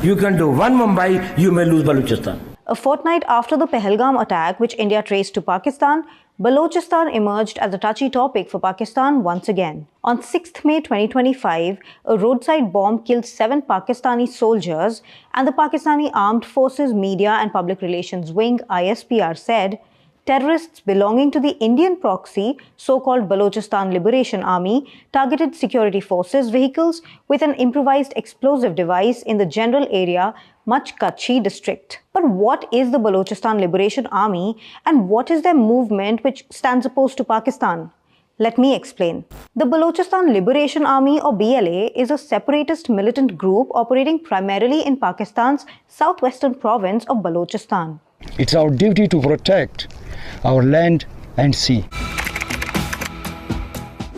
You can do one Mumbai, you may lose Balochistan. A fortnight after the Pahalgam attack, which India traced to Pakistan, Balochistan emerged as a touchy topic for Pakistan once again. On 6th May 2025, a roadside bomb killed 7 Pakistani soldiers, and the Pakistani Armed Forces Media and Public Relations Wing (ISPR) said terrorists belonging to the Indian proxy, so-called Balochistan Liberation Army, targeted security forces vehicles with an improvised explosive device in the general area Machkachi district. But what is the Balochistan Liberation Army and what is their movement which stands opposed to Pakistan? Let me explain. The Balochistan Liberation Army or BLA is a separatist militant group operating primarily in Pakistan's southwestern province of Balochistan. It's our duty to protect our land and sea.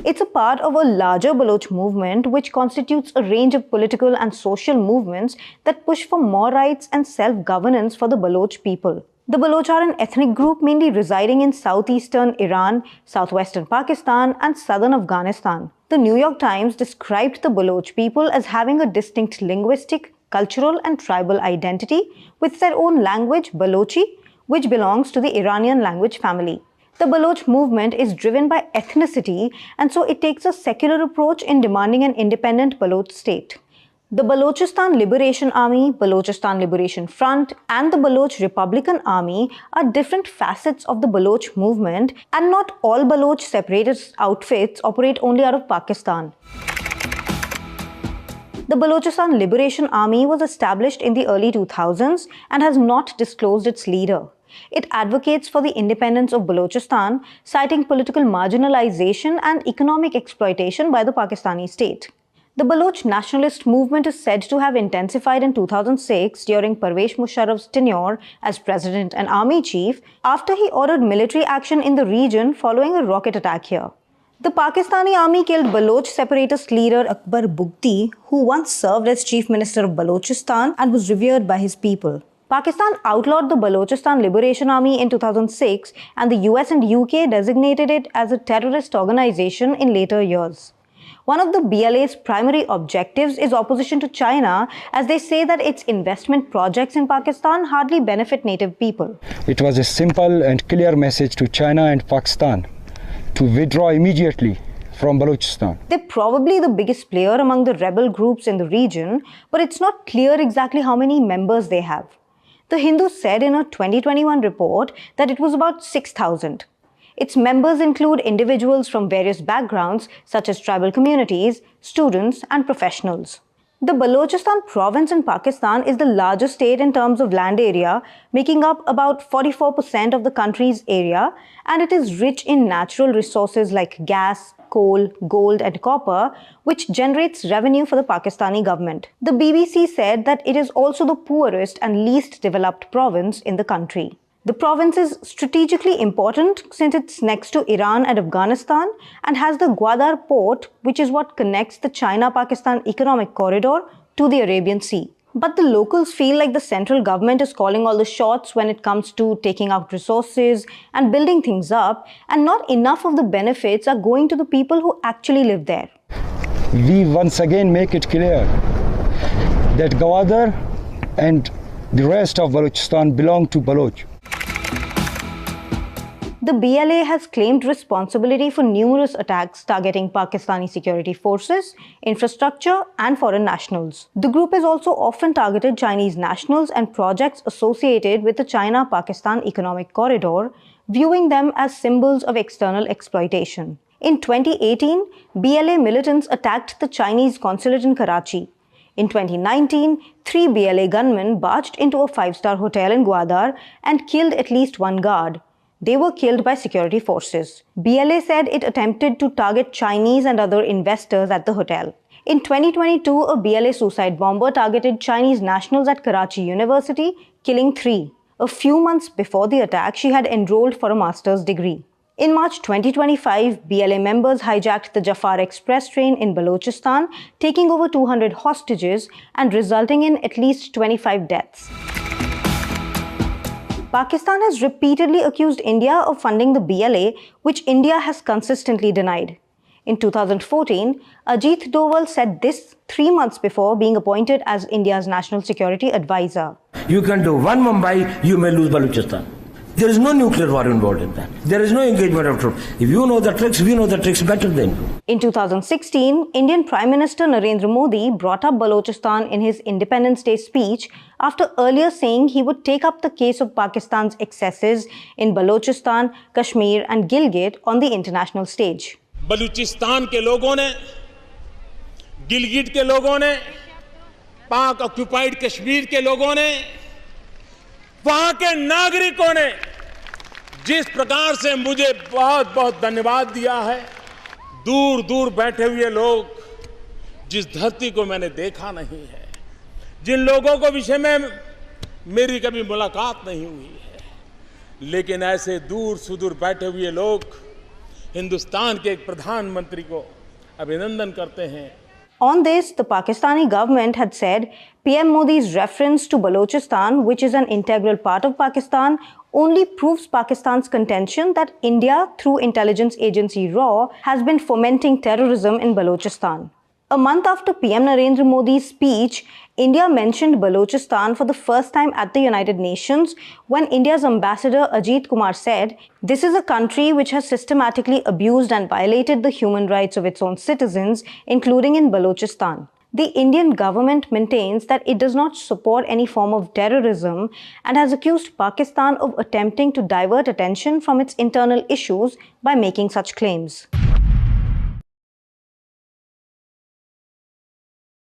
It's a part of a larger Baloch movement which constitutes a range of political and social movements that push for more rights and self-governance for the Baloch people. The Baloch are an ethnic group mainly residing in southeastern Iran, southwestern Pakistan, and southern Afghanistan. The New York Times described the Baloch people as having a distinct linguistic, cultural, and tribal identity with their own language, Balochi, which belongs to the Iranian language family. The Baloch movement is driven by ethnicity, and so it takes a secular approach in demanding an independent Baloch state. The Balochistan Liberation Army, Balochistan Liberation Front, and the Baloch Republican Army are different facets of the Baloch movement, and not all Baloch separatist outfits operate only out of Pakistan. The Balochistan Liberation Army was established in the early 2000s and has not disclosed its leader. It advocates for the independence of Balochistan, citing political marginalization and economic exploitation by the Pakistani state. The Baloch nationalist movement is said to have intensified in 2006 during Parvez Musharraf's tenure as president and army chief after he ordered military action in the region following a rocket attack here. The Pakistani army killed Baloch separatist leader Akbar Bugti, who once served as chief minister of Balochistan and was revered by his people. Pakistan outlawed the Balochistan Liberation Army in 2006, and the US and UK designated it as a terrorist organization in later years. One of the BLA's primary objectives is opposition to China, as they say that its investment projects in Pakistan hardly benefit native people. It was a simple and clear message to China and Pakistan to withdraw immediately from Balochistan. They're probably the biggest player among the rebel groups in the region, but it's not clear exactly how many members they have. The Hindu said in a 2021 report that it was about 6,000. Its members include individuals from various backgrounds such as tribal communities, students, and professionals. The Balochistan province in Pakistan is the largest state in terms of land area, making up about 44% of the country's area, and it is rich in natural resources like gas, coal, gold, and copper, which generates revenue for the Pakistani government. The BBC said that it is also the poorest and least developed province in the country. The province is strategically important since it's next to Iran and Afghanistan and has the Gwadar port, which is what connects the China-Pakistan economic corridor to the Arabian Sea. But the locals feel like the central government is calling all the shots when it comes to taking out resources and building things up, and not enough of the benefits are going to the people who actually live there. We once again make it clear that Gwadar and the rest of Balochistan belong to Baloch. The BLA has claimed responsibility for numerous attacks targeting Pakistani security forces, infrastructure, and foreign nationals. The group has also often targeted Chinese nationals and projects associated with the China-Pakistan economic corridor, viewing them as symbols of external exploitation. In 2018, BLA militants attacked the Chinese consulate in Karachi. In 2019, 3 BLA gunmen barged into a 5-star hotel in Gwadar and killed at least 1 guard. They were killed by security forces. BLA said it attempted to target Chinese and other investors at the hotel. In 2022, a BLA suicide bomber targeted Chinese nationals at Karachi University, killing 3. A few months before the attack, she had enrolled for a master's degree. In March 2025, BLA members hijacked the Jafar Express train in Balochistan, taking over 200 hostages and resulting in at least 25 deaths. Pakistan has repeatedly accused India of funding the BLA, which India has consistently denied. In 2014, Ajit Doval said this 3 months before being appointed as India's National Security Advisor. You can do one Mumbai, you may lose Balochistan. There is no nuclear war involved in that. There is no engagement of troops. If you know the tricks, we know the tricks better than you. In 2016, Indian Prime Minister Narendra Modi brought up Balochistan in his Independence Day speech after earlier saying he would take up the case of Pakistan's excesses in Balochistan, Kashmir and Gilgit on the international stage. Balochistan के लोगों ने, गिलगिट के लोगों ने, पाक occupied Kashmir के लोगों ने, वहां के नागरिकों ने जिस प्रकार से मुझे बहुत बहुत धन्यवाद दिया है, दूर दूर बैठे हुए लोग, जिस धरती को मैंने देखा नहीं है, जिन लोगों को विषय में मेरी कभी मुलाकात नहीं हुई है, लेकिन ऐसे दूर सुदूर बैठे हुए लोग हिंदुस्तान के एक प्रधानमंत्री को अभिनंदन करते हैं. On this, the Pakistani government had said PM Modi's reference to Balochistan, which is an integral part of Pakistan, only proves Pakistan's contention that India, through intelligence agency RAW, has been fomenting terrorism in Balochistan. A month after PM Narendra Modi's speech, India mentioned Balochistan for the first time at the United Nations when India's ambassador Ajit Kumar said, "This is a country which has systematically abused and violated the human rights of its own citizens, including in Balochistan." The Indian government maintains that it does not support any form of terrorism and has accused Pakistan of attempting to divert attention from its internal issues by making such claims.